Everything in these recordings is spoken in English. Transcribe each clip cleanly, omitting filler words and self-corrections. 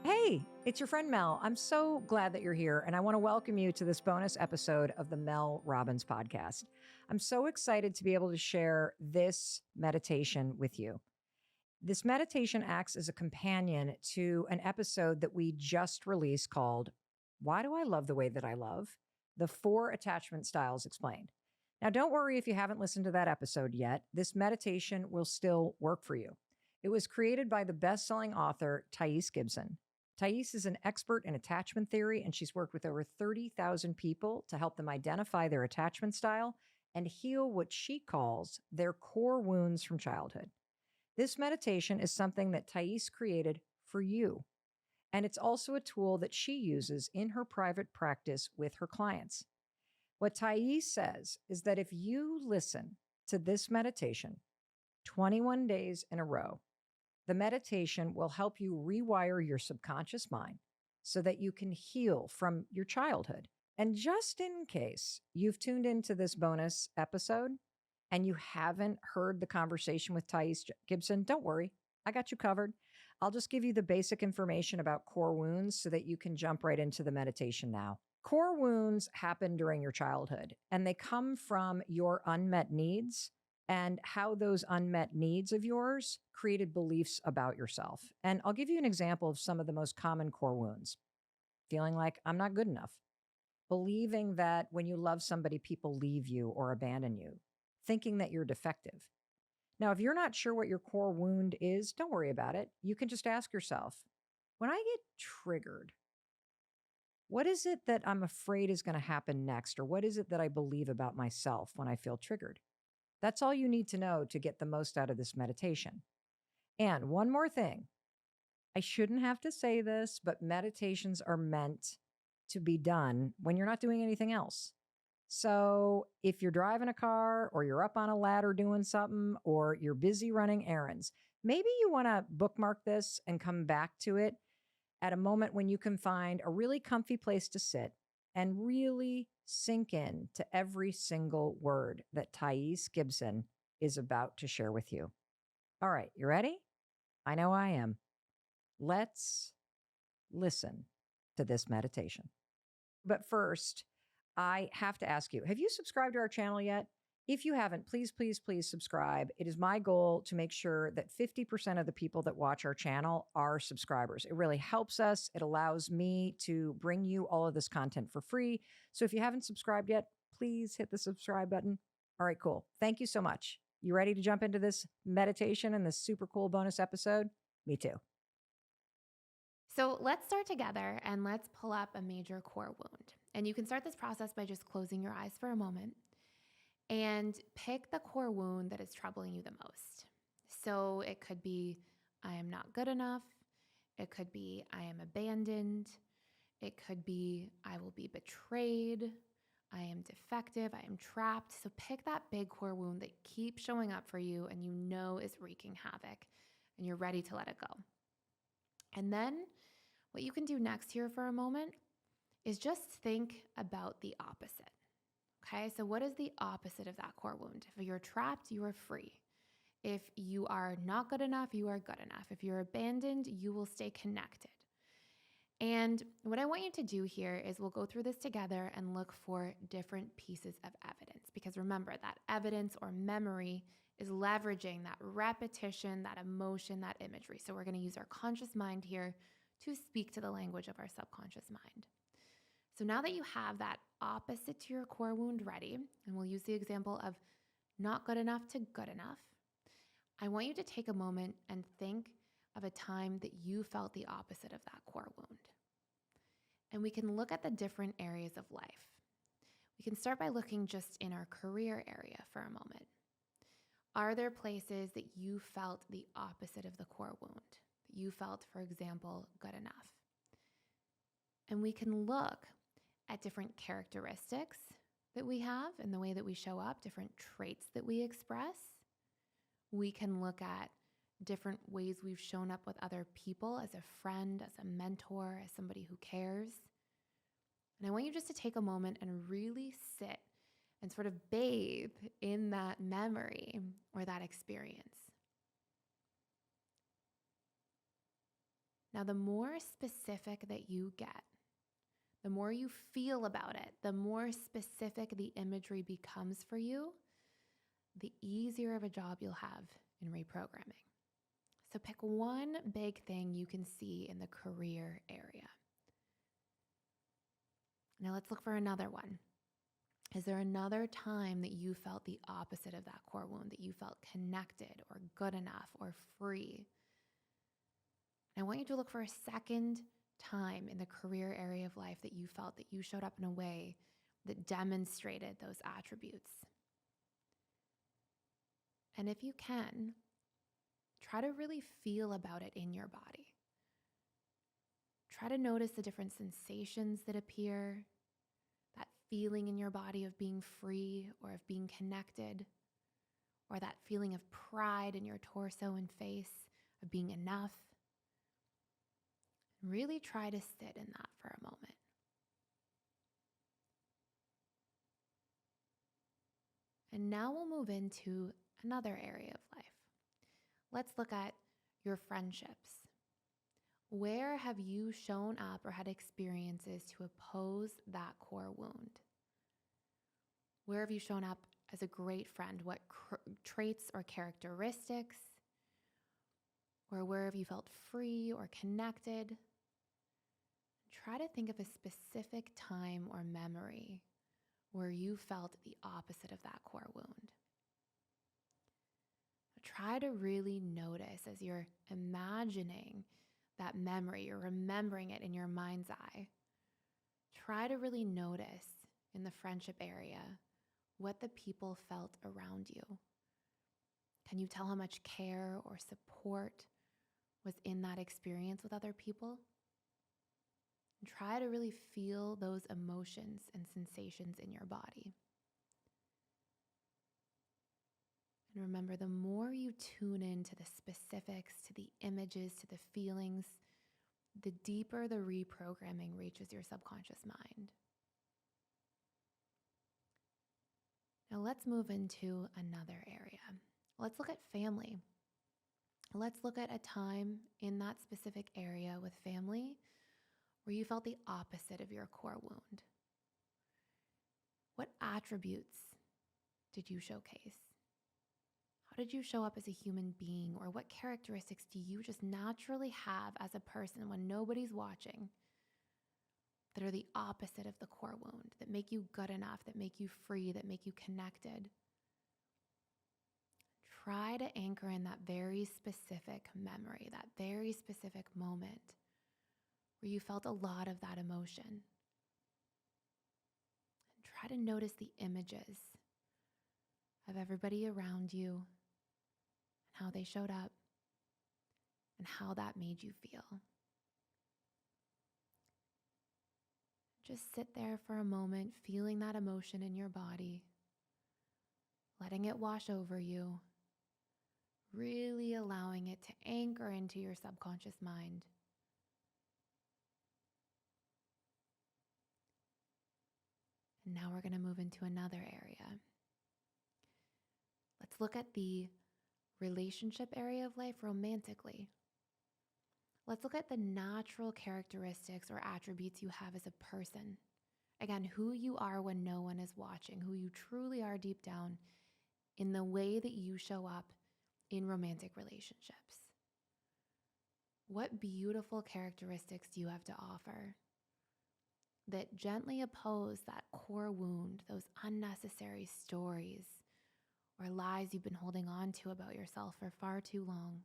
Hey, it's your friend Mel. I'm so glad that you're here, and I want to welcome you to this bonus episode of the Mel Robbins Podcast. I'm so excited to be able to share this meditation with you. This meditation acts as a companion to an episode that we just released called Why Do I Love the Way That I Love? The 4 Attachment Styles Explained. Now, don't worry if you haven't listened to that episode yet. This meditation will still work for you. It was created by the best-selling author Thais Gibson. Thais is an expert in attachment theory, and she's worked with over 30,000 people to help them identify their attachment style and heal what she calls their core wounds from childhood. This meditation is something that Thais created for you, and it's also a tool that she uses in her private practice with her clients. What Thais says is that if you listen to this meditation 21 days in a row, the meditation will help you rewire your subconscious mind so that you can heal from your childhood. And just in case you've tuned into this bonus episode and you haven't heard the conversation with Thais Gibson, don't worry. I got you covered. I'll just give you the basic information about core wounds so that you can jump right into the meditation now. Core wounds happen during your childhood, and they come from your unmet needs and how those unmet needs of yours created beliefs about yourself. And I'll give you an example of some of the most common core wounds. Feeling like I'm not good enough. Believing that when you love somebody, people leave you or abandon you. Thinking that you're defective. Now, if you're not sure what your core wound is, don't worry about it. You can just ask yourself, when I get triggered, what is it that I'm afraid is going to happen next? Or what is it that I believe about myself when I feel triggered? That's all you need to know to get the most out of this meditation. And one more thing. I shouldn't have to say this, but meditations are meant to be done when you're not doing anything else. So if you're driving a car or you're up on a ladder doing something or you're busy running errands, maybe you want to bookmark this and come back to it at a moment when you can find a really comfy place to sit and really sink in to every single word that Thais Gibson is about to share with you. All right, you ready? I know I am. Let's listen to this meditation. But first, I have to ask you, have you subscribed to our channel yet? If you haven't, please, please, please subscribe. It is my goal to make sure that 50% of the people that watch our channel are subscribers. It really helps us. It allows me to bring you all of this content for free. So if you haven't subscribed yet, please hit the subscribe button. All right, cool. Thank you so much. You ready to jump into this meditation and this super cool bonus episode? Me too. So let's start together and let's pull up a major core wound. And you can start this process by just closing your eyes for a moment and pick the core wound that is troubling you the most. So it could be, I am not good enough. It could be, I am abandoned. It could be, I will be betrayed. I am defective. I am trapped. So pick that big core wound that keeps showing up for you and you know is wreaking havoc and you're ready to let it go. And then what you can do next here for a moment is just think about the opposite. Okay, so what is the opposite of that core wound? If you're trapped, you are free. If you are not good enough, you are good enough. If you're abandoned, you will stay connected. And what I want you to do here is we'll go through this together and look for different pieces of evidence. Because remember, that evidence or memory is leveraging that repetition, that emotion, that imagery. So we're going to use our conscious mind here to speak to the language of our subconscious mind. So now that you have that opposite to your core wound ready, and we'll use the example of not good enough to good enough, I want you to take a moment and think of a time that you felt the opposite of that core wound. And we can look at the different areas of life. We can start by looking just in our career area for a moment. Are there places that you felt the opposite of the core wound? That you felt, for example, good enough? And we can look at different characteristics that we have and the way that we show up, different traits that we express. We can look at different ways we've shown up with other people as a friend, as a mentor, as somebody who cares. And I want you just to take a moment and really sit and sort of bathe in that memory or that experience. Now, the more specific that you get, the more you feel about it, the more specific the imagery becomes for you, the easier of a job you'll have in reprogramming. So pick one big thing you can see in the career area. Now let's look for another one. Is there another time that you felt the opposite of that core wound, that you felt connected or good enough or free? And I want you to look for a second time in the career area of life that you felt that you showed up in a way that demonstrated those attributes. And if you can, try to really feel about it in your body. Try to notice the different sensations that appear, that feeling in your body of being free or of being connected, or that feeling of pride in your torso and face, of being enough. Really try to sit in that for a moment. And now we'll move into another area of life. Let's look at your friendships. Where have you shown up or had experiences to oppose that core wound? Where have you shown up as a great friend? What traits or characteristics? Or where have you felt free or connected? Try to think of a specific time or memory where you felt the opposite of that core wound. Try to really notice as you're imagining that memory, you're remembering it in your mind's eye. Try to really notice in the friendship area what the people felt around you. Can you tell how much care or support was in that experience with other people? And try to really feel those emotions and sensations in your body. And remember, the more you tune into the specifics, to the images, to the feelings, the deeper the reprogramming reaches your subconscious mind. Now let's move into another area. Let's look at family. Let's look at a time in that specific area with family where you felt the opposite of your core wound. What attributes did you showcase? How did you show up as a human being, or what characteristics do you just naturally have as a person when nobody's watching that are the opposite of the core wound, that make you good enough, that make you free, that make you connected? Try to anchor in that very specific memory, that very specific moment where you felt a lot of that emotion. And try to notice the images of everybody around you, how they showed up, and how that made you feel. Just sit there for a moment, feeling that emotion in your body, letting it wash over you, really allowing it to anchor into your subconscious mind. And now we're going to move into another area. Let's look at the relationship area of life romantically. Let's look at the natural characteristics or attributes you have as a person. Again, who you are when no one is watching, who you truly are deep down in the way that you show up in romantic relationships. What beautiful characteristics do you have to offer that gently oppose that core wound, those unnecessary stories or lies you've been holding on to about yourself for far too long?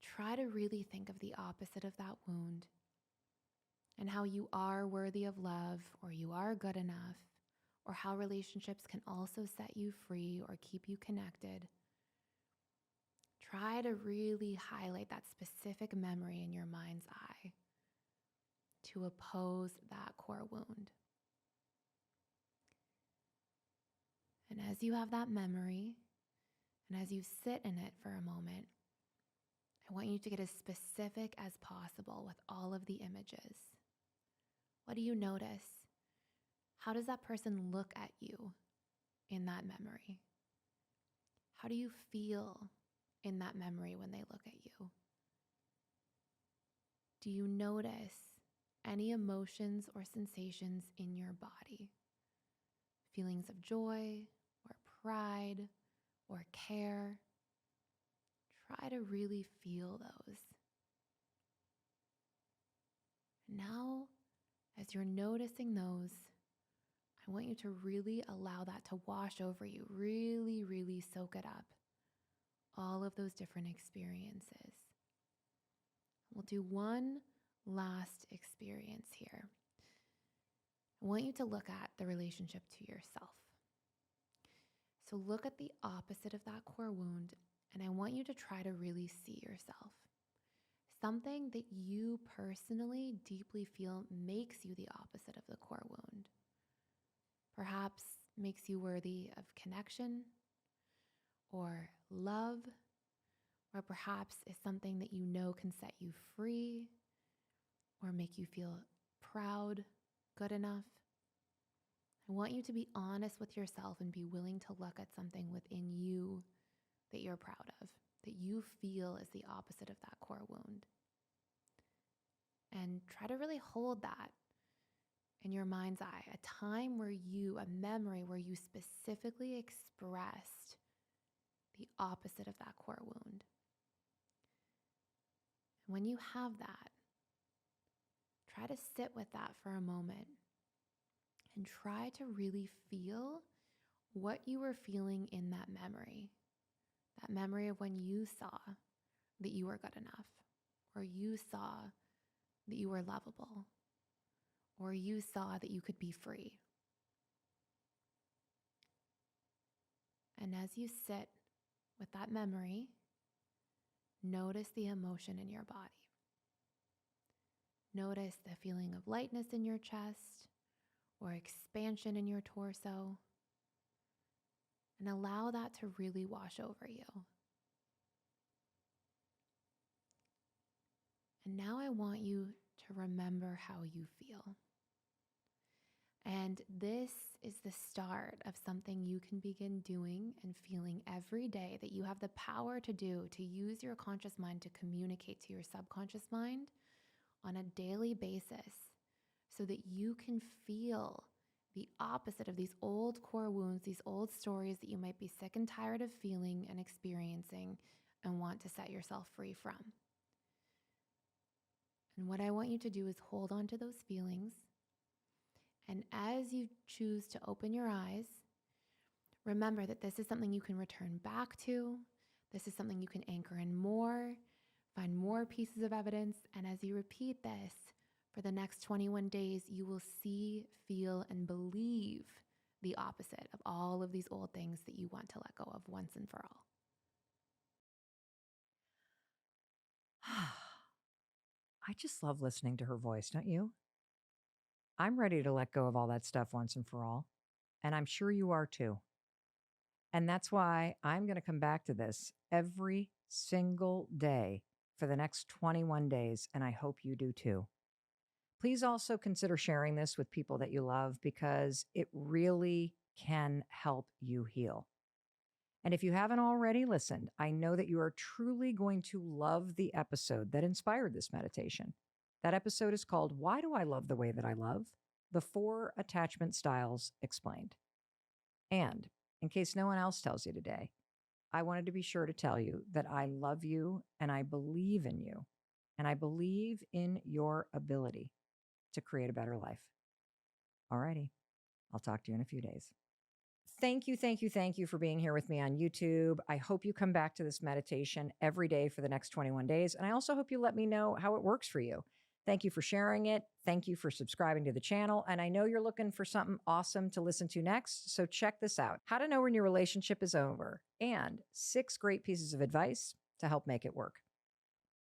Try to really think of the opposite of that wound and how you are worthy of love, or you are good enough, or how relationships can also set you free or keep you connected. Try to really highlight that specific memory in your mind's eye to oppose that core wound. And as you have that memory, and as you sit in it for a moment, I want you to get as specific as possible with all of the images. What do you notice? How does that person look at you in that memory? How do you feel in that memory when they look at you? Do you notice any emotions or sensations in your body? Feelings of joy or pride or care? Try to really feel those. Now, as you're noticing those, I want you to really allow that to wash over you. Really, really soak it up. All of those different experiences. We'll do one last experience here. I want you to look at the relationship to yourself. So look at the opposite of that core wound, and I want you to try to really see yourself. Something that you personally deeply feel makes you the opposite of the core wound. Perhaps makes you worthy of connection or love, or perhaps is something that you know can set you free or make you feel proud, good enough. I want you to be honest with yourself and be willing to look at something within you that you're proud of, that you feel is the opposite of that core wound. And try to really hold that in your mind's eye, a time where a memory where you specifically expressed the opposite of that core wound. When you have that, try to sit with that for a moment and try to really feel what you were feeling in that memory of when you saw that you were good enough, or you saw that you were lovable, or you saw that you could be free. And as you sit with that memory, notice the emotion in your body. Notice the feeling of lightness in your chest or expansion in your torso, and allow that to really wash over you. And now I want you to remember how you feel. And this is the start of something you can begin doing and feeling every day that you have the power to do, to use your conscious mind to communicate to your subconscious mind on a daily basis so that you can feel the opposite of these old core wounds, these old stories that you might be sick and tired of feeling and experiencing and want to set yourself free from. And what I want you to do is hold on to those feelings. And as you choose to open your eyes, remember that this is something you can return back to. This is something you can anchor in more, find more pieces of evidence. And as you repeat this for the next 21 days, you will see, feel, and believe the opposite of all of these old things that you want to let go of once and for all. I just love listening to her voice, don't you? I'm ready to let go of all that stuff once and for all, and I'm sure you are too. And that's why I'm going to come back to this every single day for the next 21 days, and I hope you do too. Please also consider sharing this with people that you love because it really can help you heal. And if you haven't already listened, I know that you are truly going to love the episode that inspired this meditation. That episode is called Why Do I Love the Way That I Love? The 4 Attachment Styles Explained. And in case no one else tells you today, I wanted to be sure to tell you that I love you and I believe in you. And I believe in your ability to create a better life. Alrighty, I'll talk to you in a few days. Thank you for being here with me on YouTube. I hope you come back to this meditation every day for the next 21 days. And I also hope you let me know how it works for you. Thank you for sharing it. Thank you for subscribing to the channel. And I know you're looking for something awesome to listen to next. So check this out. How to know when your relationship is over and 6 great pieces of advice to help make it work.